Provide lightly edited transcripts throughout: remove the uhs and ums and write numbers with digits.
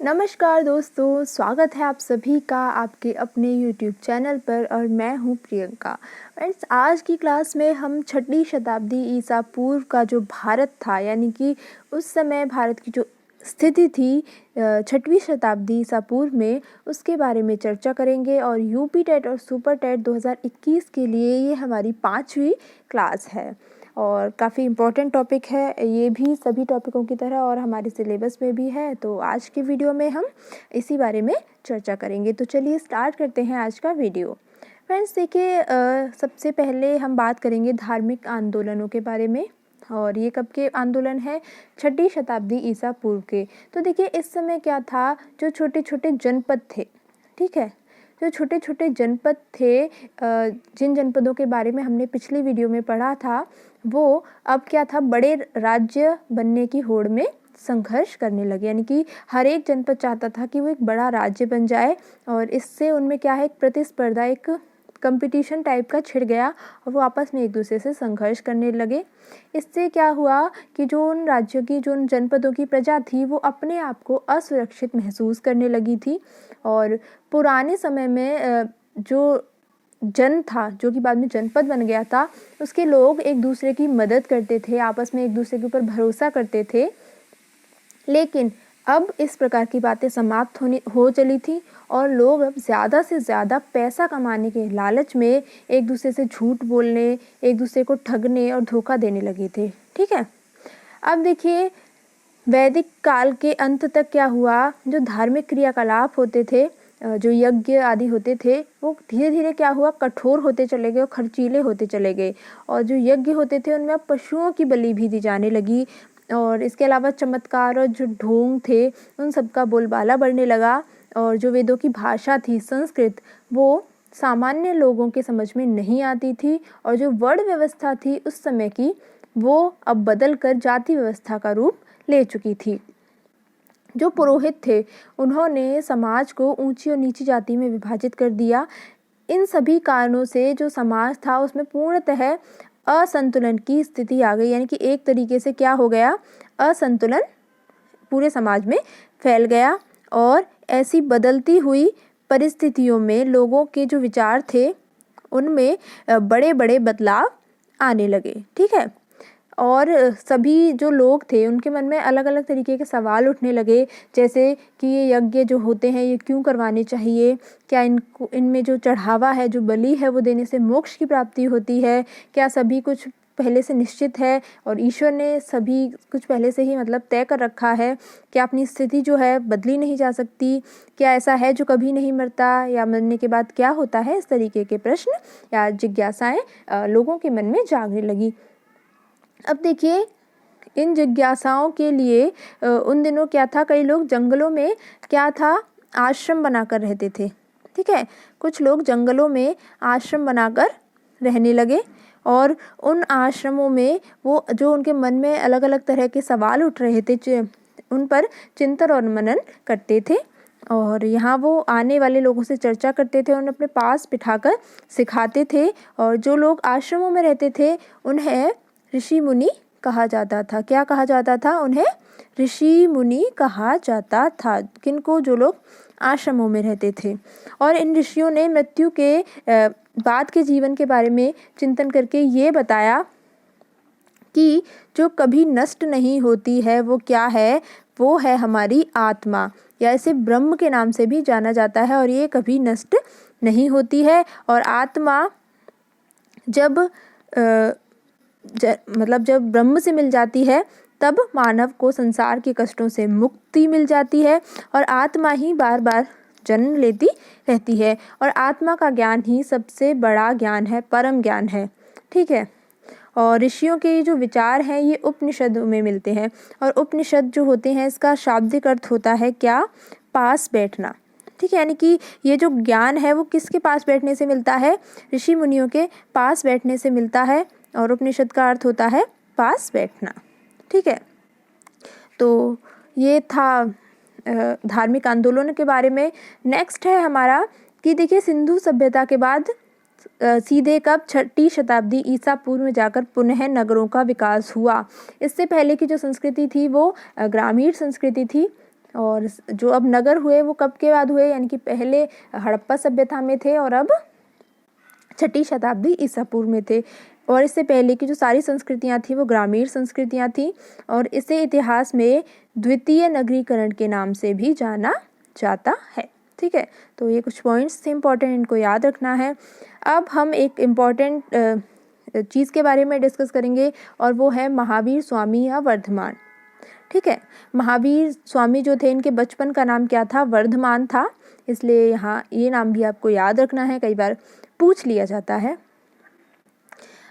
नमस्कार दोस्तों, स्वागत है आप सभी का आपके अपने YouTube चैनल पर और मैं हूँ प्रियंका। फ्रेंड्स, आज की क्लास में हम 6वीं शताब्दी ईसा पूर्व का जो भारत था, यानी कि उस समय भारत की जो स्थिति थी 6वीं शताब्दी ईसा पूर्व में, उसके बारे में चर्चा करेंगे। और यूपी टेट और सुपर टेट 2021 के लिए ये हमारी 5वीं क्लास है और काफ़ी इम्पोर्टेंट टॉपिक है ये भी, सभी टॉपिकों की तरह, और हमारे सिलेबस में भी है। तो आज की वीडियो में हम इसी बारे में चर्चा करेंगे। तो चलिए स्टार्ट करते हैं आज का वीडियो। फ्रेंड्स देखिए, सबसे पहले हम बात करेंगे धार्मिक आंदोलनों के बारे में। और ये कब के आंदोलन है? 6वीं शताब्दी ईसा पूर्व के। तो देखिए, इस समय क्या था, जो छोटे छोटे जनपद थे, ठीक है, जो छोटे छोटे जनपद थे, जिन जनपदों के बारे में हमने पिछली वीडियो में पढ़ा था, वो अब क्या था, बड़े राज्य बनने की होड़ में संघर्ष करने लगे। यानी कि हर एक जनपद चाहता था कि वो एक बड़ा राज्य बन जाए, और इससे उनमें क्या है, एक प्रतिस्पर्धा, एक कंपटीशन टाइप का छिड़ गया और वो आपस में एक दूसरे से संघर्ष करने लगे। इससे क्या हुआ कि जो उन राज्यों की, जो उन जनपदों की प्रजा थी, वो अपने आप को असुरक्षित महसूस करने लगी थी। और पुराने समय में जो जन था, जो कि बाद में जनपद बन गया था, उसके लोग एक दूसरे की मदद करते थे, आपस में एक दूसरे के ऊपर भरोसा करते थे। लेकिन अब इस प्रकार की बातें समाप्त हो चली थी और लोग अब ज़्यादा से ज़्यादा पैसा कमाने के लालच में एक दूसरे से झूठ बोलने, एक दूसरे को ठगने और धोखा देने लगे थे, ठीक है। अब देखिए, वैदिक काल के अंत तक क्या हुआ, जो धार्मिक क्रियाकलाप होते थे, जो यज्ञ आदि होते थे, वो धीरे धीरे क्या हुआ, कठोर होते चले गए और खर्चीले होते चले गए। और जो यज्ञ होते थे उनमें अब पशुओं की बलि भी दी जाने लगी। और इसके अलावा चमत्कार और जो ढोंग थे, उन सब का बोलबाला बढ़ने लगा। और जो वेदों की भाषा थी, संस्कृत, वो सामान्य लोगों के समझ में नहीं आती थी। और जो वर्ण व्यवस्था थी उस समय की, वो अब बदल कर जाति व्यवस्था का रूप ले चुकी थी। जो पुरोहित थे, उन्होंने समाज को ऊंची और नीची जाति में विभाजित कर दिया। इन सभी कारणों से जो समाज था उसमें पूर्णतः असंतुलन की स्थिति आ गई। यानी कि एक तरीके से क्या हो गया, असंतुलन पूरे समाज में फैल गया। और ऐसी बदलती हुई परिस्थितियों में लोगों के जो विचार थे उनमें बड़े बड़े बदलाव आने लगे, ठीक है। और सभी जो लोग थे उनके मन में अलग अलग तरीके के सवाल उठने लगे, जैसे कि ये यज्ञ जो होते हैं ये क्यों करवाने चाहिए, क्या इनमें जो चढ़ावा है, जो बलि है, वो देने से मोक्ष की प्राप्ति होती है, क्या सभी कुछ पहले से निश्चित है और ईश्वर ने सभी कुछ पहले से ही मतलब तय कर रखा है, क्या अपनी स्थिति जो है बदली नहीं जा सकती, क्या ऐसा है जो कभी नहीं मरता, या मरने के बाद क्या होता है। इस तरीके के प्रश्न या जिज्ञासाएं लोगों के मन में जागने लगी। अब देखिए, इन जिज्ञासाओं के लिए उन दिनों क्या था, कई लोग जंगलों में क्या था, आश्रम बनाकर रहते थे, ठीक है। कुछ लोग जंगलों में आश्रम बनाकर रहने लगे और उन आश्रमों में वो जो उनके मन में अलग अलग तरह के सवाल उठ रहे थे, उन पर चिंतन और मनन करते थे। और यहाँ वो आने वाले लोगों से चर्चा करते थे, उन्हें अपने पास बिठाकर सिखाते थे। और जो लोग आश्रमों में रहते थे उन्हें ऋषि मुनि कहा जाता था। क्या कहा जाता था? उन्हें ऋषि मुनि कहा जाता था, किनको? जो लोग आश्रमों में रहते थे। और इन ऋषियों ने मृत्यु के बाद के जीवन के बारे में चिंतन करके ये बताया कि जो कभी नष्ट नहीं होती है वो क्या है, वो है हमारी आत्मा, या इसे ब्रह्म के नाम से भी जाना जाता है। और ये कभी नष्ट नहीं होती है। और आत्मा जब जब ब्रह्म से मिल जाती है तब मानव को संसार के कष्टों से मुक्ति मिल जाती है। और आत्मा ही बार बार जन्म लेती रहती है। और आत्मा का ज्ञान ही सबसे बड़ा ज्ञान है, परम ज्ञान है, ठीक है। और ऋषियों के ये जो विचार हैं ये उपनिषदों में मिलते हैं। और उपनिषद जो होते हैं, इसका शाब्दिक अर्थ होता है क्या? पास बैठना, ठीक है। यानी कि ये जो ज्ञान है वो किसके पास बैठने से मिलता है? ऋषि मुनियों के पास बैठने से मिलता है। और उपनिषद का अर्थ होता है पास बैठना, ठीक है। तो ये था धार्मिक आंदोलनों के बारे में। नेक्स्ट है हमारा कि देखिए, सिंधु सभ्यता के बाद सीधे कब? 6वीं शताब्दी ईसा पूर्व में जाकर पुनः नगरों का विकास हुआ। इससे पहले की जो संस्कृति थी वो ग्रामीण संस्कृति थी, और जो अब नगर हुए वो कब के बाद हुए, यानी कि पहले हड़प्पा सभ्यता में थे और अब 6ठी शताब्दी ईसा पूर्व में थे। और इससे पहले की जो सारी संस्कृतियाँ थी वो ग्रामीण संस्कृतियाँ थी और इसे इतिहास में द्वितीय नगरीकरण के नाम से भी जाना जाता है। ठीक है, तो ये कुछ पॉइंट्स थे इम्पॉर्टेंट, इनको याद रखना है। अब हम एक इम्पॉर्टेंट चीज़ के बारे में डिस्कस करेंगे और वो है महावीर स्वामी या वर्धमान। ठीक है, महावीर स्वामी जो थे इनके बचपन का नाम क्या था, वर्धमान था, इसलिए यहाँ ये नाम भी आपको याद रखना है, कई बार पूछ लिया जाता है।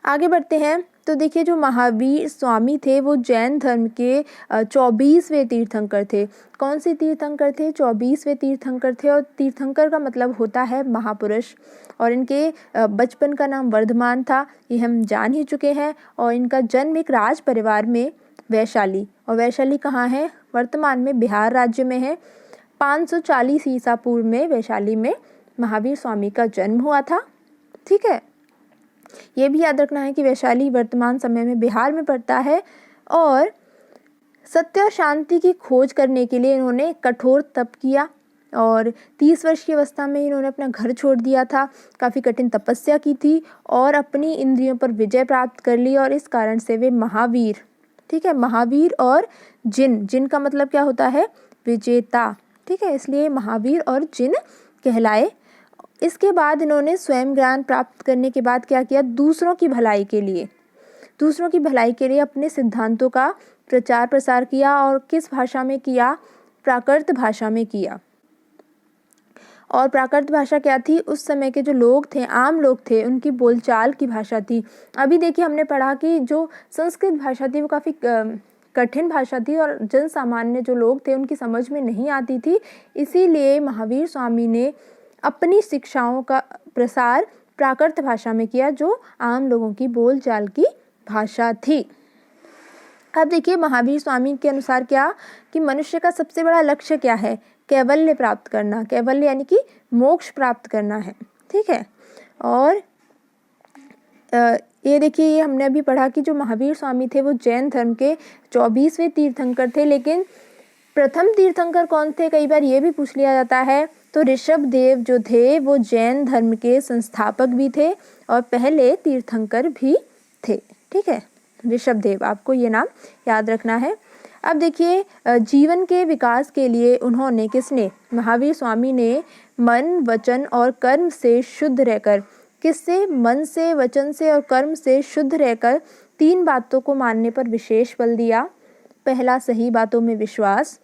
आगे बढ़ते हैं, तो देखिए जो महावीर स्वामी थे वो जैन धर्म के 24वें तीर्थंकर थे। कौन से तीर्थंकर थे, 24वें तीर्थंकर थे। और तीर्थंकर का मतलब होता है महापुरुष। और इनके बचपन का नाम वर्धमान था, ये हम जान ही चुके हैं। और इनका जन्म एक राज परिवार में वैशाली, और वैशाली कहाँ है, वर्तमान में बिहार राज्य में है। 540 ईसा पूर्व में वैशाली में महावीर स्वामी का जन्म हुआ था। ठीक है, ये भी याद रखना है कि वैशाली वर्तमान समय में बिहार में पड़ता है। और सत्य और शांति की खोज करने के लिए इन्होंने कठोर तप किया और 30 वर्ष की अवस्था में इन्होंने अपना घर छोड़ दिया था, काफ़ी कठिन तपस्या की थी और अपनी इंद्रियों पर विजय प्राप्त कर ली। और इस कारण से वे महावीर, ठीक है, महावीर और जिन, जिन का मतलब क्या होता है, विजेता। ठीक है, इसलिए महावीर और जिन कहलाए। इसके बाद इन्होंने स्वयं ज्ञान प्राप्त करने के बाद क्या किया, दूसरों की भलाई के लिए अपने सिद्धांतों का प्रचार प्रसार किया। और किस भाषा में किया, प्राकृत भाषा में किया। और प्राकृत भाषा क्या थी, उस समय के जो लोग थे, आम लोग थे, उनकी बोलचाल की भाषा थी। अभी देखिए हमने पढ़ा कि जो संस्कृत भाषा थी वो काफ़ी कठिन भाषा थी और जन सामान्य जो लोग थे उनकी समझ में नहीं आती थी। इसीलिए महावीर स्वामी ने अपनी शिक्षाओं का प्रसार प्राकृत भाषा में किया, जो आम लोगों की बोलचाल की भाषा थी। अब देखिए महावीर स्वामी के अनुसार क्या, कि मनुष्य का सबसे बड़ा लक्ष्य क्या है, कैवल्य प्राप्त करना। कैवल्य यानी कि मोक्ष प्राप्त करना है। ठीक है, और ये देखिए, ये हमने अभी पढ़ा कि जो महावीर स्वामी थे वो जैन धर्म के 24वें तीर्थंकर थे। लेकिन प्रथम तीर्थंकर कौन थे, कई बार ये भी पूछ लिया जाता है। तो ऋषभ देव जो थे वो जैन धर्म के संस्थापक भी थे और पहले तीर्थंकर भी थे। ठीक है, ऋषभ देव, आपको ये नाम याद रखना है। अब देखिए जीवन के विकास के लिए उन्होंने, किसने, महावीर स्वामी ने मन, वचन और कर्म से शुद्ध रहकर, किससे, मन से, वचन से और कर्म से शुद्ध रहकर 3 बातों को मानने पर विशेष बल दिया। पहला, सही बातों में विश्वास,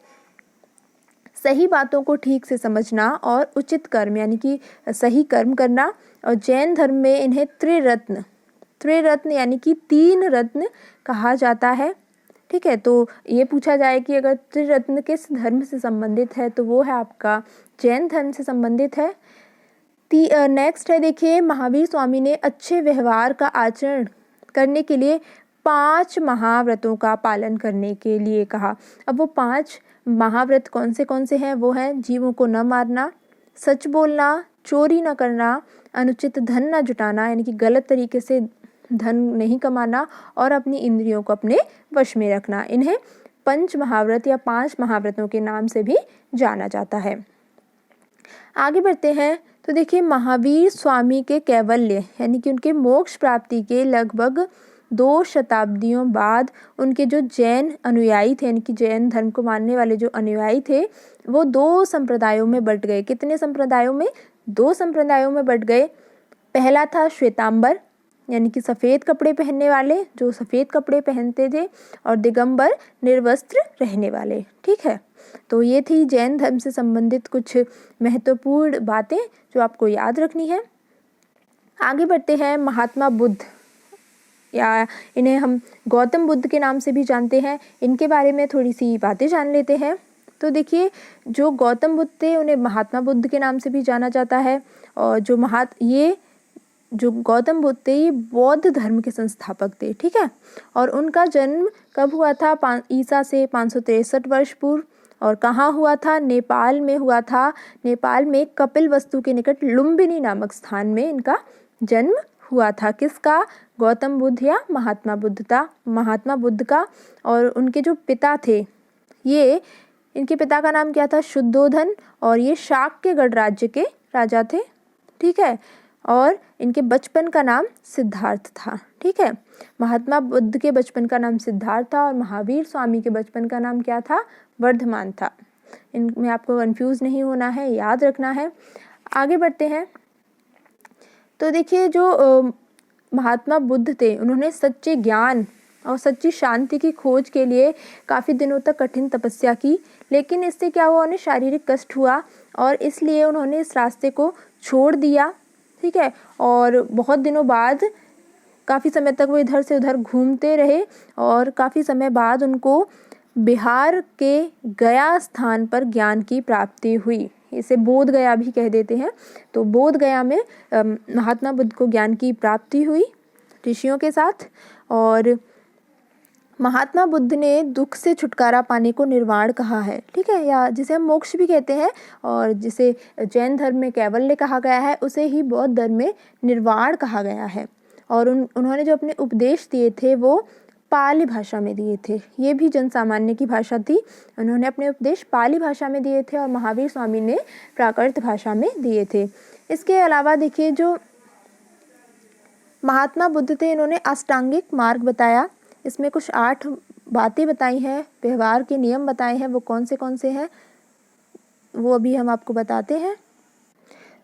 सही बातों को ठीक से समझना और उचित कर्म यानी कि सही कर्म करना। और जैन धर्म में इन्हें त्रिरत्न यानी कि 3 रत्न कहा जाता है। ठीक है, तो ये पूछा जाए कि अगर त्रिरत्न किस धर्म से संबंधित है, तो वो है आपका जैन धर्म से संबंधित है। नेक्स्ट है, देखिए महावीर स्वामी ने अच्छे व्यवहार का आचरण करने के लिए 5 महाव्रतों का पालन करने के लिए कहा। अब वो 5 महाव्रत कौन से हैं, वो हैं जीवों को न मारना, सच बोलना, चोरी न करना, अनुचित धन न जुटाना यानी कि गलत तरीके से धन नहीं कमाना और अपनी इंद्रियों को अपने वश में रखना। इन्हें 5 महाव्रत या 5 महाव्रतों के नाम से भी जाना जाता है। आगे बढ़ते हैं, तो देखिए महावीर स्वामी के कैवल्य यानी कि उनके मोक्ष प्राप्ति के लगभग 2 शताब्दियों बाद उनके जो जैन अनुयायी थे, यानी कि जैन धर्म को मानने वाले जो अनुयायी थे, वो 2 संप्रदायों में बंट गए। कितने संप्रदायों में, 2 संप्रदायों में बंट गए। पहला था श्वेतांबर यानी कि सफ़ेद कपड़े पहनने वाले, जो सफ़ेद कपड़े पहनते थे, और दिगंबर निर्वस्त्र रहने वाले। ठीक है, तो ये थी जैन धर्म से संबंधित कुछ महत्वपूर्ण बातें जो आपको याद रखनी है। आगे बढ़ते हैं, महात्मा बुद्ध या इन्हें हम गौतम बुद्ध के नाम से भी जानते हैं, इनके बारे में थोड़ी सी बातें जान लेते हैं। तो देखिए जो गौतम बुद्ध थे उन्हें महात्मा बुद्ध के नाम से भी जाना जाता है। और जो गौतम बुद्ध थे ये बौद्ध धर्म के संस्थापक थे। ठीक है, और उनका जन्म कब हुआ था, ईसा से 563 वर्ष पूर्व। और कहाँ हुआ था, नेपाल में हुआ था। नेपाल में कपिलवस्तु के निकट लुम्बिनी नामक स्थान में इनका जन्म हुआ था। किसका, गौतम बुद्ध या महात्मा बुद्ध का। और उनके जो पिता थे ये इनके पिता का नाम क्या था? शुद्धोधन, और ये शाक्यगढ़ राज्य के राजा थे। ठीक है, और इनके बचपन का नाम सिद्धार्थ था। ठीक है, महात्मा बुद्ध के बचपन का नाम सिद्धार्थ था और महावीर स्वामी के बचपन का नाम क्या था? वर्धमान था। इनमें आपको कंफ्यूज नहीं होना है, याद रखना है। आगे बढ़ते हैं। तो देखिए, जो महात्मा बुद्ध थे, उन्होंने सच्चे ज्ञान और सच्ची शांति की खोज के लिए काफ़ी दिनों तक कठिन तपस्या की, लेकिन इससे क्या हुआ? उन्हें शारीरिक कष्ट हुआ और इसलिए उन्होंने इस रास्ते को छोड़ दिया। ठीक है, और बहुत दिनों बाद काफ़ी समय तक वो इधर से उधर घूमते रहे और काफ़ी समय बाद उनको बिहार के गया स्थान पर ज्ञान की प्राप्ति हुई। इसे बोध गया भी कह देते हैं। तो बोध गया में महात्मा बुद्ध को ज्ञान की प्राप्ति हुई ऋषियों के साथ। और महात्मा बुद्ध ने दुख से छुटकारा पाने को निर्वाण कहा है। ठीक है, या जिसे हम मोक्ष भी कहते हैं, और जिसे जैन धर्म में कैवल्य कहा गया है, उसे ही बौद्ध धर्म में निर्वाण कहा गया है। और उन्होंने जो अपने उपदेश दिए थे वो पाली भाषा में दिए थे। ये भी जन सामान्य की भाषा थी। उन्होंने अपने उपदेश पाली भाषा में दिए थे और महावीर स्वामी ने प्राकृत भाषा में दिए थे। इसके अलावा देखिए, जो महात्मा बुद्ध थे, इन्होंने अष्टांगिक मार्ग बताया। इसमें कुछ 8 बातें बताई हैं, व्यवहार के नियम बताए हैं। वो कौन से हैं वो अभी हम आपको बताते हैं।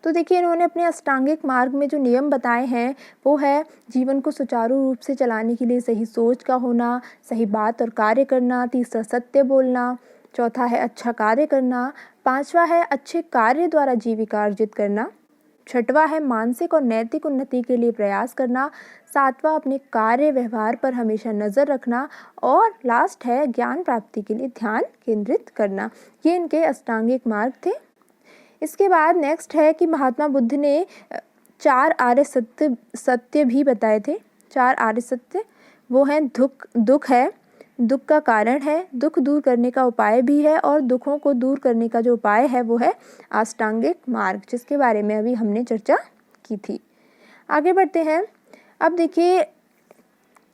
तो देखिए, इन्होंने अपने अष्टांगिक मार्ग में जो नियम बताए हैं वो है जीवन को सुचारू रूप से चलाने के लिए सही सोच का होना, सही बात और कार्य करना, तीसरा सत्य बोलना, चौथा है अच्छा कार्य करना, पांचवा है अच्छे कार्य द्वारा जीविका अर्जित करना, छठवां है मानसिक और नैतिक उन्नति के लिए प्रयास करना, सातवां अपने कार्य व्यवहार पर हमेशा नज़र रखना, और लास्ट है ज्ञान प्राप्ति के लिए ध्यान केंद्रित करना। ये इनके अष्टांगिक मार्ग थे। इसके बाद नेक्स्ट है कि महात्मा बुद्ध ने 4 आर्य सत्य भी बताए थे। 4 आर्य सत्य वो हैं दुख है, दुख का कारण है, दुख दूर करने का उपाय भी है, और दुखों को दूर करने का जो उपाय है वो है अष्टांगिक मार्ग, जिसके बारे में अभी हमने चर्चा की थी। आगे बढ़ते हैं। अब देखिए,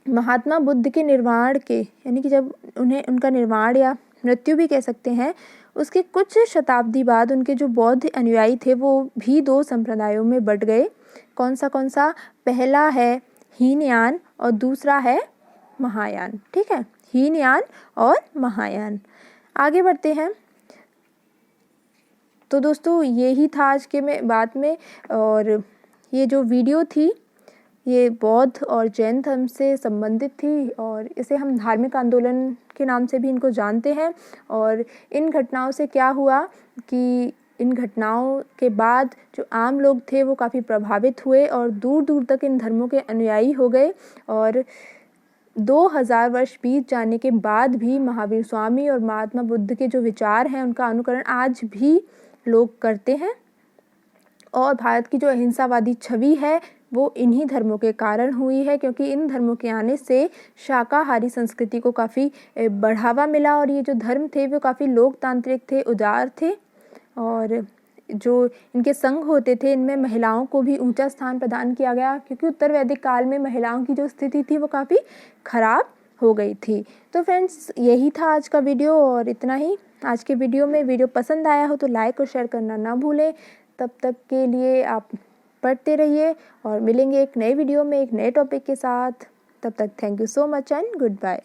महात्मा बुद्ध के निर्वाण के, यानी कि जब उनका निर्वाण या मृत्यु भी कह सकते हैं, उसके कुछ शताब्दी बाद उनके जो बौद्ध अनुयायी थे वो भी 2 संप्रदायों में बट गए। कौन सा? पहला है हीनयान और दूसरा है महायान। ठीक है, हीनयान और महायान। आगे बढ़ते हैं। तो दोस्तों, यही था आज के बात में, और ये जो वीडियो थी ये बौद्ध और जैन धर्म से संबंधित थी, और इसे हम धार्मिक आंदोलन के नाम से भी इनको जानते हैं। और इन घटनाओं से क्या हुआ कि इन घटनाओं के बाद जो आम लोग थे वो काफ़ी प्रभावित हुए और दूर दूर तक इन धर्मों के अनुयायी हो गए। और 2000 वर्ष बीत जाने के बाद भी महावीर स्वामी और महात्मा बुद्ध के जो विचार हैं उनका अनुकरण आज भी लोग करते हैं। और भारत की जो अहिंसावादी छवि है वो इन्हीं धर्मों के कारण हुई है, क्योंकि इन धर्मों के आने से शाकाहारी संस्कृति को काफ़ी बढ़ावा मिला, और ये जो धर्म थे वो काफ़ी लोकतांत्रिक थे, उदार थे, और जो इनके संघ होते थे इनमें महिलाओं को भी ऊंचा स्थान प्रदान किया गया, क्योंकि उत्तर वैदिक काल में महिलाओं की जो स्थिति थी वो काफ़ी खराब हो गई थी। तो फ्रेंड्स, यही था आज का वीडियो, और इतना ही। आज के वीडियो पसंद आया हो तो लाइक और शेयर करना ना भूलें। तब तक के लिए आप पढ़ते रहिए, और मिलेंगे एक नए वीडियो में एक नए टॉपिक के साथ। तब तक thank you so much and good bye.